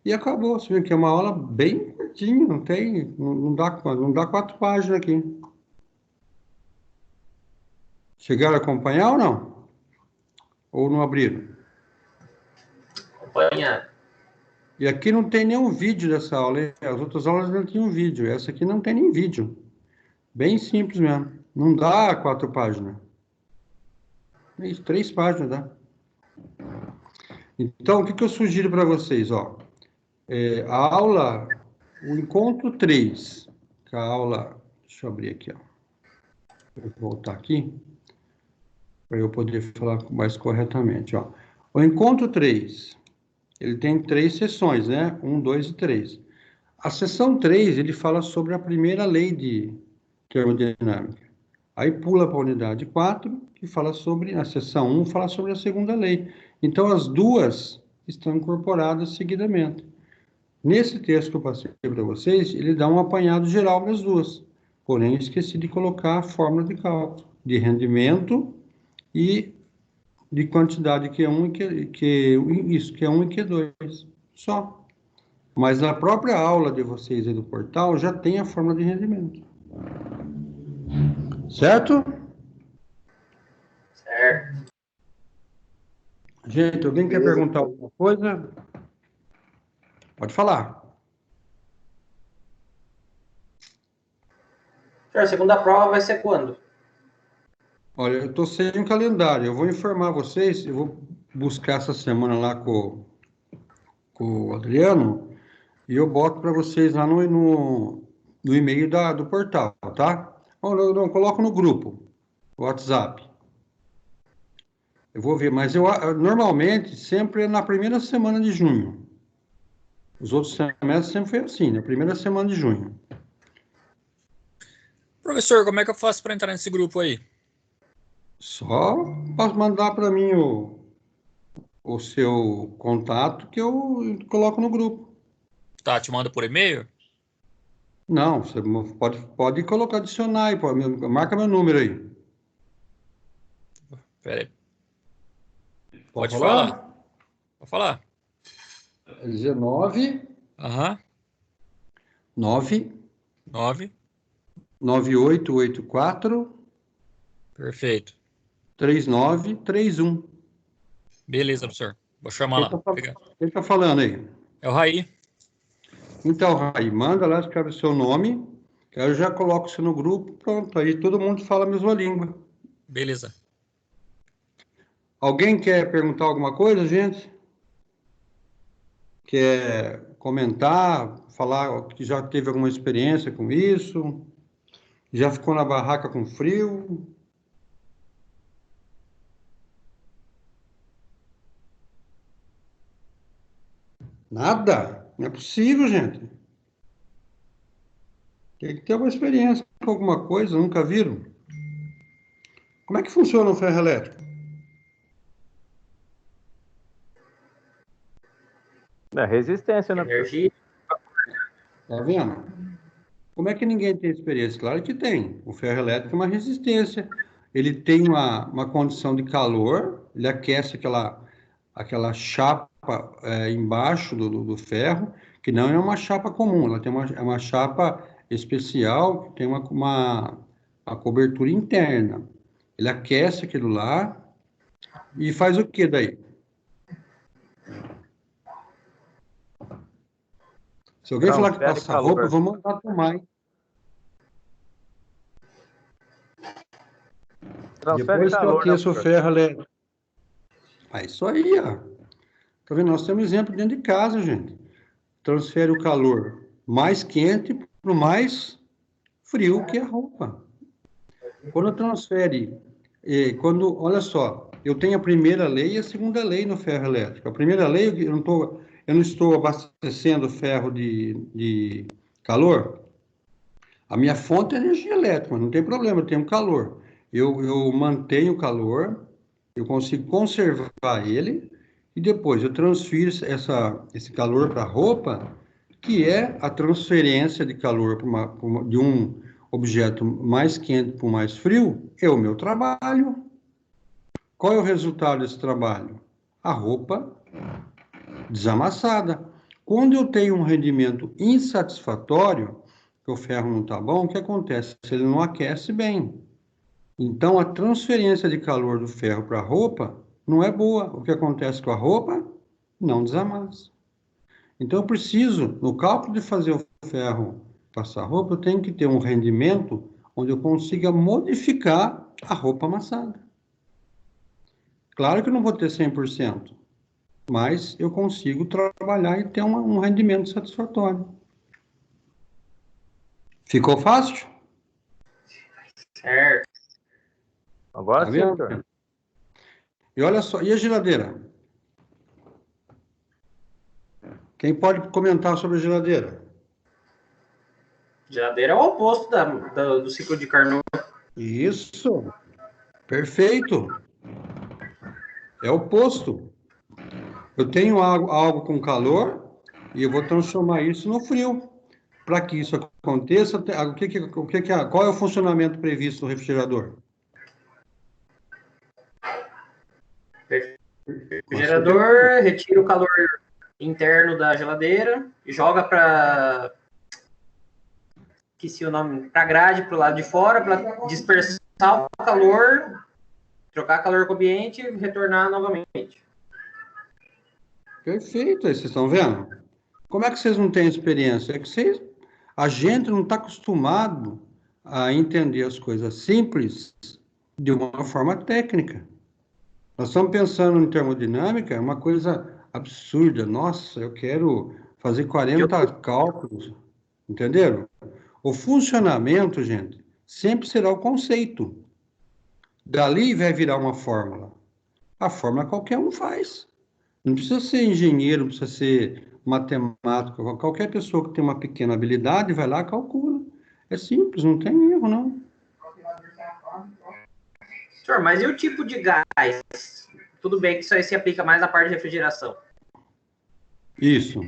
E acabou, você vê que é uma aula bem curtinha, não dá 4 páginas aqui. Chegaram a acompanhar ou não? Ou não abriram? Acompanhando. E aqui não tem nenhum vídeo dessa aula, hein? As outras aulas não tinham vídeo, essa aqui não tem nem vídeo. Bem simples mesmo. Não dá 4 páginas. 3 páginas dá. Então, o que eu sugiro para vocês? Ó, a aula, o encontro 3, que a aula, deixa eu abrir aqui, ó. Vou voltar aqui, para eu poder falar mais corretamente, ó. O encontro 3, ele tem 3 sessões, né? 1, 2 e 3. A sessão 3, ele fala sobre a primeira lei de termodinâmica. Aí pula para a unidade 4, que fala sobre, a seção 1 fala sobre a segunda lei. Então, as duas estão incorporadas seguidamente. Nesse texto que eu passei para vocês, ele dá um apanhado geral das duas. Porém, esqueci de colocar a fórmula de cálculo, de rendimento e de quantidade Q1 e Q1 e Q2. Só. Mas na própria aula de vocês aí do portal, já tem a fórmula de rendimento. Certo? Certo. Gente, alguém quer perguntar alguma coisa? Pode falar. Senhor, a segunda prova vai ser quando? Olha, eu estou sem um calendário. Eu vou informar vocês. Eu vou buscar essa semana lá com o Adriano e eu boto para vocês lá no e-mail do portal, tá? Ou eu coloco no grupo, WhatsApp. Eu vou ver, mas eu normalmente sempre é na primeira semana de junho. Os outros semestres sempre foi assim, na primeira semana de junho. Professor, como é que eu faço para entrar nesse grupo aí? Só posso mandar para mim o seu contato que eu coloco no grupo. Tá, te manda por e-mail? Não, você pode colocar, adicionar aí, marca meu número aí. Pera aí. Pode Pode falar? falar. Pode falar. 19 Aham. 9 9. 9884 Perfeito. 3931. Beleza, professor. Vou chamar Quem lá. tá, Pegar. quem tá falando aí? É o Raí. Então, Raí, manda lá, escreve o seu nome, que aí eu já coloco você no grupo, pronto, aí todo mundo fala a mesma língua. Beleza. Alguém quer perguntar alguma coisa, gente? Quer comentar, falar que já teve alguma experiência com isso? Já ficou na barraca com frio? Nada? Não é possível, gente. Tem que ter uma experiência com alguma coisa, nunca viram? Como é que funciona o ferro elétrico? É resistência, né? Energia. Tá vendo? Como é que ninguém tem experiência? Claro que tem. O ferro elétrico é uma resistência. Ele tem uma condição de calor, ele aquece aquela chapa embaixo do ferro, que não é uma chapa comum, ela tem é uma chapa especial, que tem uma cobertura interna. Ele aquece aquilo lá e faz o que daí? Se alguém falar que Transfere passa roupa, calor. eu vou mandar tomar, hein? Transfere Depois que eu calor, né, aqueço o professor? ferro elétrico. É isso aí, ó. Tá vendo? Nós temos exemplo dentro de casa, gente. Transfere o calor mais quente para o mais frio que é a roupa. Quando transfere, olha só, eu tenho a primeira lei e a segunda lei no ferro elétrico. A primeira lei, eu não estou abastecendo o ferro de calor. A minha fonte é energia elétrica, mas não tem problema, eu tenho calor. Eu mantenho o calor, eu consigo conservar ele e depois eu transfiro esse calor para a roupa, que é a transferência de calor de um objeto mais quente para o mais frio, é o meu trabalho. Qual é o resultado desse trabalho? A roupa desamassada. Quando eu tenho um rendimento insatisfatório, que o ferro não está bom, o que acontece? Ele não aquece bem. Então, a transferência de calor do ferro para a roupa não é boa. O que acontece com a roupa? Não desamassa. Então, eu preciso, no cálculo de fazer o ferro passar roupa, eu tenho que ter um rendimento onde eu consiga modificar a roupa amassada. Claro que eu não vou ter 100%, mas eu consigo trabalhar e ter um rendimento satisfatório. Ficou fácil? Certo. Agora Tá sim, vendo? professor. E olha só, e a geladeira? Quem pode comentar sobre a geladeira? Geladeira é o oposto do ciclo de Carnot. Isso, perfeito. É o oposto. Eu tenho algo com calor e eu vou transformar isso no frio. Para que isso aconteça, qual é o funcionamento previsto no refrigerador? O gerador retira o calor interno da geladeira, joga para esqueci o nome, para grade para o lado de fora, para dispersar o calor, trocar calor com o ambiente e retornar novamente. Perfeito, aí vocês estão vendo? Como é que vocês não têm experiência? É que a gente não está acostumado a entender as coisas simples de uma forma técnica. Nós estamos pensando em termodinâmica, é uma coisa absurda. Nossa, eu quero fazer 40 cálculos, entenderam? O funcionamento, gente, sempre será o conceito. Dali vai virar uma fórmula. A fórmula qualquer um faz. Não precisa ser engenheiro, não precisa ser matemático, qualquer pessoa que tem uma pequena habilidade vai lá e calcula. É simples, não tem erro, não. Senhor, mas e o tipo de gás? Tudo bem que isso aí se aplica mais na parte de refrigeração. Isso.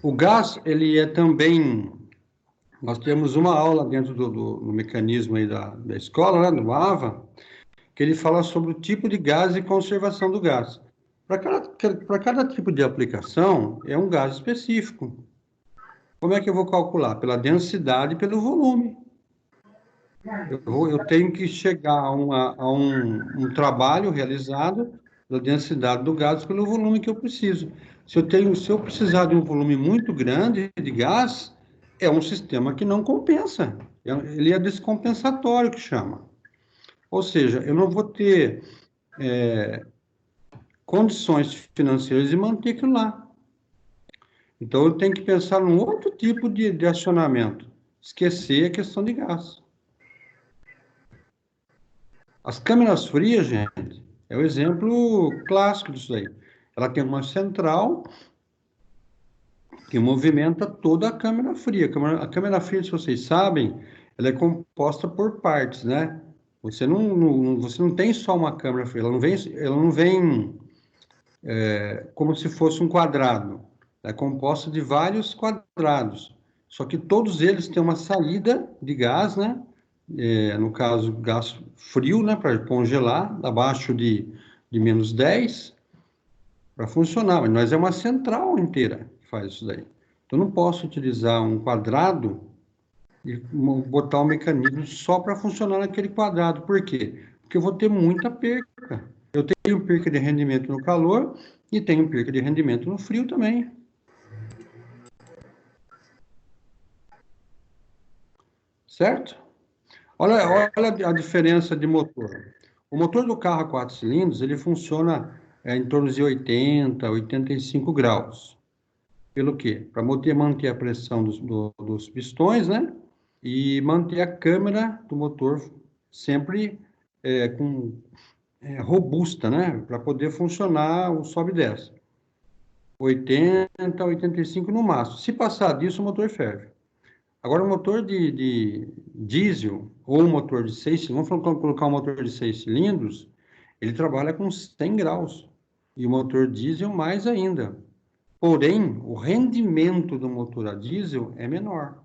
O gás, ele é também... Nós temos uma aula dentro do mecanismo aí da escola, né, do AVA, que ele fala sobre o tipo de gás e conservação do gás. Para cada tipo de aplicação, é um gás específico. Como é que eu vou calcular? Pela densidade e pelo volume. Eu tenho que chegar a um trabalho realizado da densidade do gás pelo volume que eu preciso. Se eu precisar de um volume muito grande de gás, é um sistema que não compensa. Ele é descompensatório, que chama. Ou seja, eu não vou ter condições financeiras de manter aquilo lá. Então, eu tenho que pensar num outro tipo de acionamento. Esquecer a questão de gás. As câmeras frias, gente, é o exemplo clássico disso aí. Ela tem uma central que movimenta toda a câmera fria. A câmera fria, se vocês sabem, ela é composta por partes, né? Você não tem só uma câmera fria, ela não vem como se fosse um quadrado. Ela é composta de vários quadrados. Só que todos eles têm uma saída de gás, né? No caso, gás frio, né, para congelar, abaixo de menos 10, para funcionar. Mas é uma central inteira que faz isso daí. Então, eu não posso utilizar um quadrado e botar um mecanismo só para funcionar naquele quadrado. Por quê? Porque eu vou ter muita perca. Eu tenho perca de rendimento no calor e tenho perca de rendimento no frio também. Certo? Olha a diferença de motor. O motor do carro a 4 cilindros, ele funciona em torno de 80, 85 graus. Pelo quê? Para manter a pressão dos pistões, né? E manter a câmara do motor sempre robusta, né? Para poder funcionar o sobe e desce. 80, 85 no máximo. Se passar disso, o motor ferve. Agora, o motor de diesel ou um motor de 6 cilindros, vamos colocar um motor de 6 cilindros, ele trabalha com 100 graus. E o motor diesel mais ainda. Porém, o rendimento do motor a diesel é menor.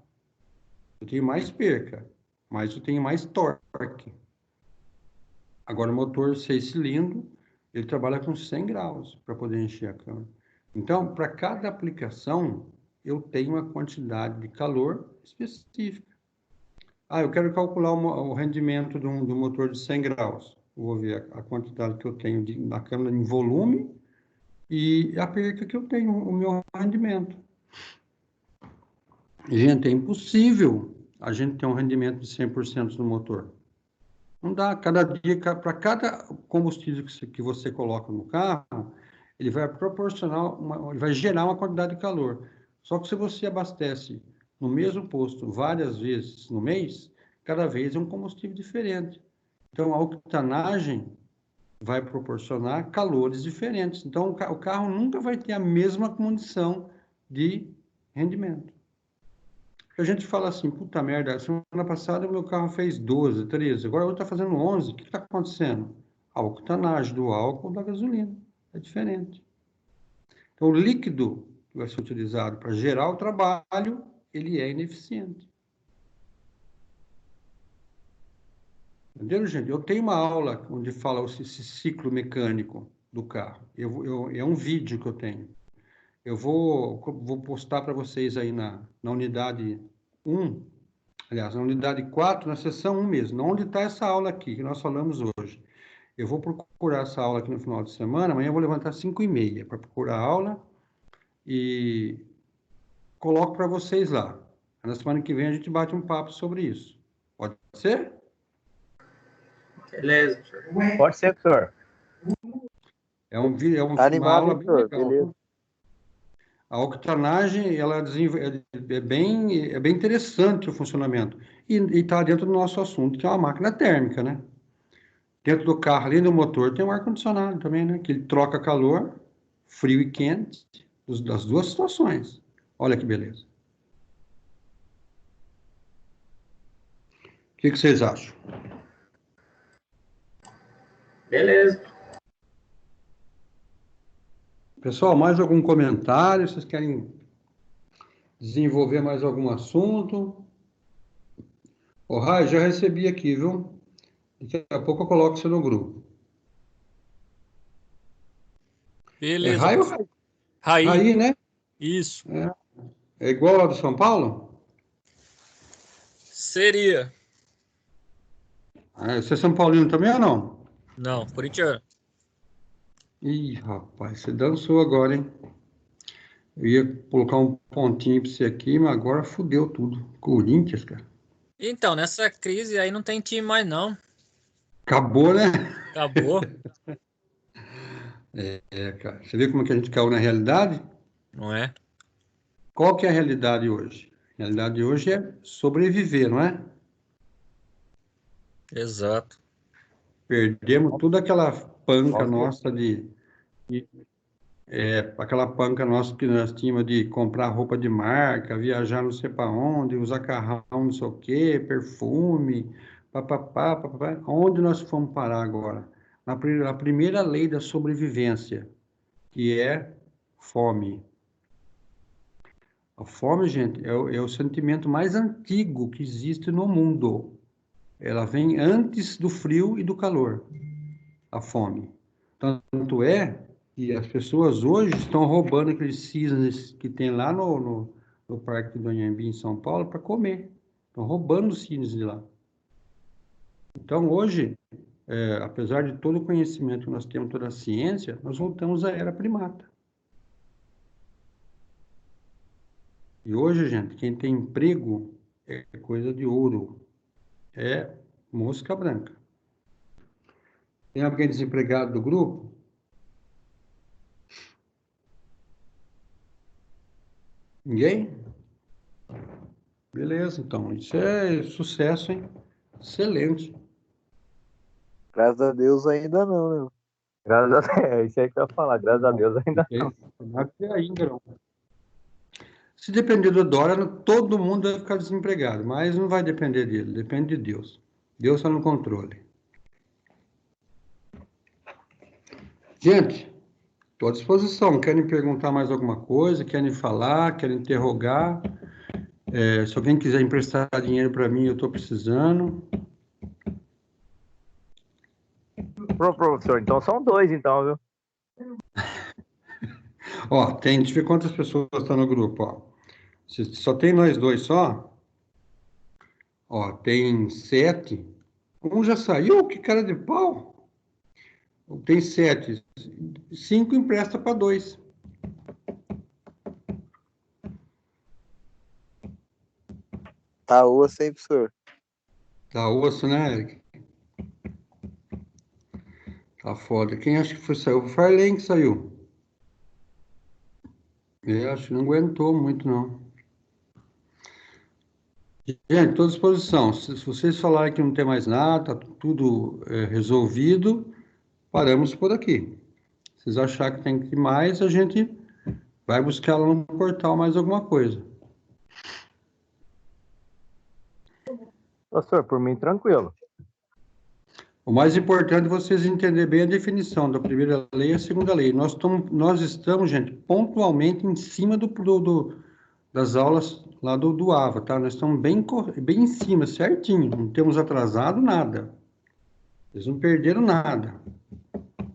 Eu tenho mais perca, mas eu tenho mais torque. Agora, o motor 6 cilindros, ele trabalha com 100 graus para poder encher a câmara. Então, para cada aplicação, eu tenho uma quantidade de calor específica. Eu quero calcular o rendimento do motor de 100 graus. Eu vou ver a quantidade que eu tenho na câmara em volume e a perca que eu tenho, o meu rendimento. Gente, é impossível a gente ter um rendimento de 100% no motor. Não dá. Cada dia, para cada combustível que você coloca no carro, ele vai proporcionar, ele vai gerar uma quantidade de calor. Só que se você abastece no mesmo posto várias vezes no mês, cada vez é um combustível diferente. Então, a octanagem vai proporcionar calores diferentes. Então, o carro nunca vai ter a mesma condição de rendimento. A gente fala assim, puta merda, semana passada o meu carro fez 12, 13, agora eu está fazendo 11, o que está acontecendo? A octanagem do álcool da gasolina é diferente. Então, o líquido que vai ser utilizado para gerar o trabalho, ele é ineficiente. Entendeu, gente? Eu tenho uma aula onde fala esse ciclo mecânico do carro. É um vídeo que eu tenho. Eu vou postar para vocês aí na unidade 1, aliás, na unidade 4, na seção 1 mesmo, onde está essa aula aqui, que nós falamos hoje. Eu vou procurar essa aula aqui no final de semana, amanhã eu vou levantar 5h30 para procurar a aula e coloco para vocês lá. Na semana que vem a gente bate um papo sobre isso. Pode ser? Beleza, senhor. Pode ser, professor. Tá uma animado, aula bem senhor? legal. Beleza. A octanagem, ela é bem interessante o funcionamento. E está dentro do nosso assunto, que é uma máquina térmica, né? Dentro do carro, além do motor, tem um ar-condicionado também, né? Que ele troca calor, frio e quente, das duas situações. Olha que beleza. O que vocês acham? Beleza. Pessoal, mais algum comentário? Vocês querem desenvolver mais algum assunto? Ô, Rai, já recebi aqui, viu? Daqui a pouco eu coloco você no grupo. É Beleza, Rai ou professor. Rai? Raí, Rai, né? isso. É igual lá do São Paulo? Seria. Você é São Paulino também ou não? Não, corintiano. Ih, rapaz, você dançou agora, hein? Eu ia colocar um pontinho pra você aqui, mas agora fudeu tudo. Corinthians, cara. Então, nessa crise aí não tem time mais, não. Acabou, né? Acabou, É, cara. Você vê como é que a gente caiu na realidade? não é? Qual que é a realidade hoje? A realidade hoje é sobreviver, não é? Exato. Perdemos toda aquela panca Ok. nossa aquela panca nossa que nós tínhamos de comprar roupa de marca, viajar não sei para onde, usar carrão não sei o quê, perfume, papapá, papapá. Onde nós fomos parar agora? Na primeira lei da sobrevivência, que é fome. A fome, gente, é o sentimento mais antigo que existe no mundo. Ela vem antes do frio e do calor, a fome. Tanto é que as pessoas hoje estão roubando aqueles cisnes que tem lá no Parque do Anhembi, em São Paulo, para comer. Estão roubando os cisnes de lá. Então, hoje, apesar de todo o conhecimento que nós temos, toda a ciência, nós voltamos à era primata. E hoje, gente, quem tem emprego é coisa de ouro, é mosca branca. Tem alguém desempregado do grupo? Ninguém? Beleza, então. Isso é sucesso, hein? Excelente. Graças a Deus ainda não, né? Graças a Deus, é isso aí que eu ia falar. Graças a Deus ainda. Ainda não. Se depender do Dória, todo mundo vai ficar desempregado, mas não vai depender dele, depende de Deus. Deus está no controle. Gente, estou à disposição. Querem perguntar mais alguma coisa? Querem falar? Querem interrogar? Se alguém quiser emprestar dinheiro para mim, eu estou precisando. Professor, então são dois, então, viu? Ó, deixa eu ver quantas pessoas estão no grupo, ó. Só tem nós dois só? Ó, tem 7. Um já saiu? Que cara de pau! Tem 7. 5 empresta para 2. Tá osso, hein, professor? Tá osso, né, Eric? Tá foda. Quem acha que foi saiu? O Farley que saiu. Acho que não aguentou muito, não. Gente, estou à disposição. Se vocês falarem que não tem mais nada, tá tudo resolvido, paramos por aqui. Se vocês acharem que tem que ir mais, a gente vai buscar lá no portal mais alguma coisa. Professor, por mim, tranquilo. O mais importante é vocês entenderem bem a definição da primeira lei e a segunda lei. Nós estamos, gente, pontualmente em cima das aulas lá do AVA, tá? Nós estamos bem em cima, certinho. Não temos atrasado nada. Eles não perderam nada. A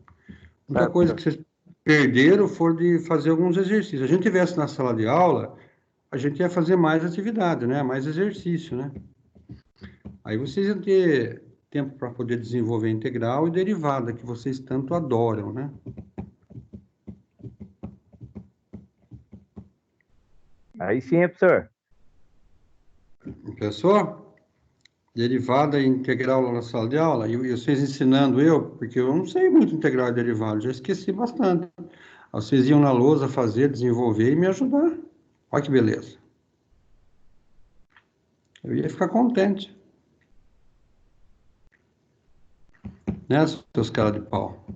única coisa que vocês perderam foi de fazer alguns exercícios. Se a gente tivesse na sala de aula, a gente ia fazer mais atividade, né? Mais exercício, né? Aí vocês iam ter tempo para poder desenvolver integral e derivada, que vocês tanto adoram, né? Aí sim, professor. Pensou? Derivada e integral lá na sala de aula, e vocês ensinando porque eu não sei muito integral e derivada, já esqueci bastante. Vocês iam na lousa fazer, desenvolver e me ajudar. Olha que beleza. Eu ia ficar contente. Né, seus caras de pau?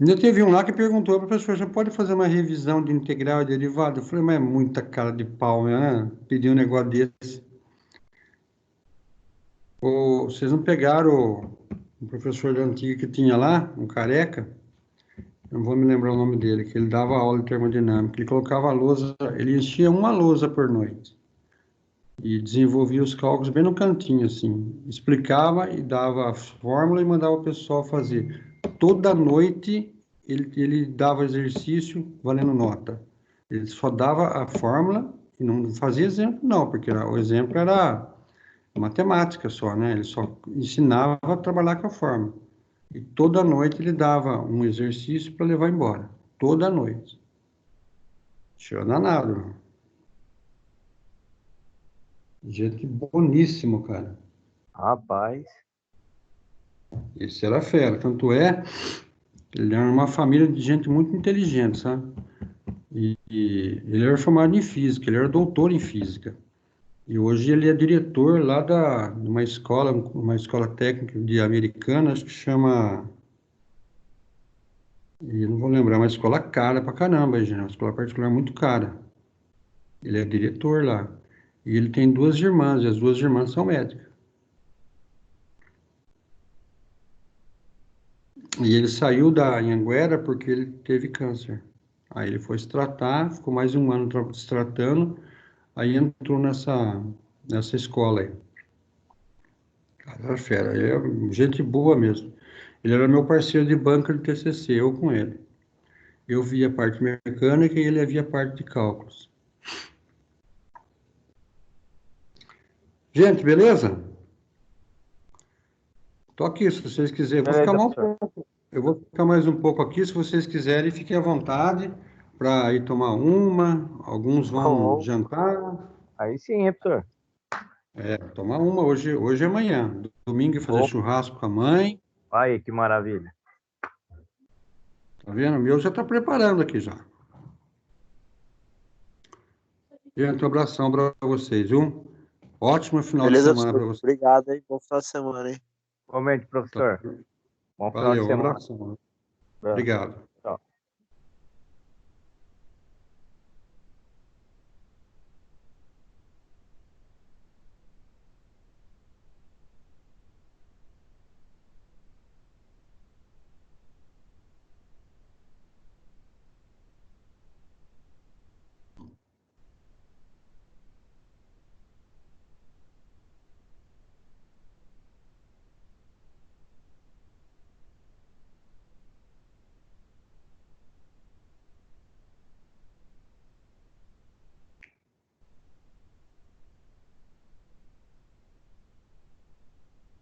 Ainda teve um lá que perguntou, professor, já pode fazer uma revisão de integral e derivado? Eu falei, mas é muita cara de pau, né? Pedir um negócio desse. Vocês não pegaram o professor da antiga que tinha lá, um careca? Não vou me lembrar o nome dele, que ele dava aula de termodinâmica. Ele colocava a lousa, ele enchia uma lousa por noite. E desenvolvia os cálculos bem no cantinho, assim. Explicava e dava a fórmula e mandava o pessoal fazer. Toda noite ele dava exercício valendo nota. Ele só dava a fórmula e não fazia exemplo, não, porque o exemplo era matemática só, né? Ele só ensinava a trabalhar com a fórmula. E toda noite ele dava um exercício para levar embora. Toda noite. Cheio danado, irmão. Gente boníssimo, cara. Rapaz. Esse era fera. Tanto é, ele era uma família de gente muito inteligente, sabe? E ele era formado em física, ele era doutor em física. E hoje ele é diretor lá de uma escola técnica de americana, acho que chama... E não vou lembrar, uma escola cara pra caramba, gente, uma escola particular muito cara. Ele é diretor lá. E ele tem duas irmãs, e as duas irmãs são médicas. E ele saiu da Anhanguera porque ele teve câncer. Aí ele foi se tratar, ficou mais de um ano se tratando, aí entrou nessa escola aí. Cara, era fera, ele é gente boa mesmo. Ele era meu parceiro de banca de TCC, eu com ele. Eu via a parte mecânica e ele via a parte de cálculos. Gente, beleza? Tô aqui, se vocês quiserem. Beleza, Eu vou ficar mais um pouco aqui, se vocês quiserem, fiquem à vontade para ir tomar uma. Alguns vão Oh. jantar. Aí sim, hein, professor? Tomar uma hoje e amanhã. Domingo fazer Oh. churrasco com a mãe. Aí, que maravilha. Tá vendo? O meu já está preparando aqui já. Gente, um abração para vocês, viu? Ótimo final de Beleza, semana para professor? vocês. Obrigado aí. Bom final de semana, hein? Comente, professor. Bom final de Valeu, um semana. abração. Obrigado.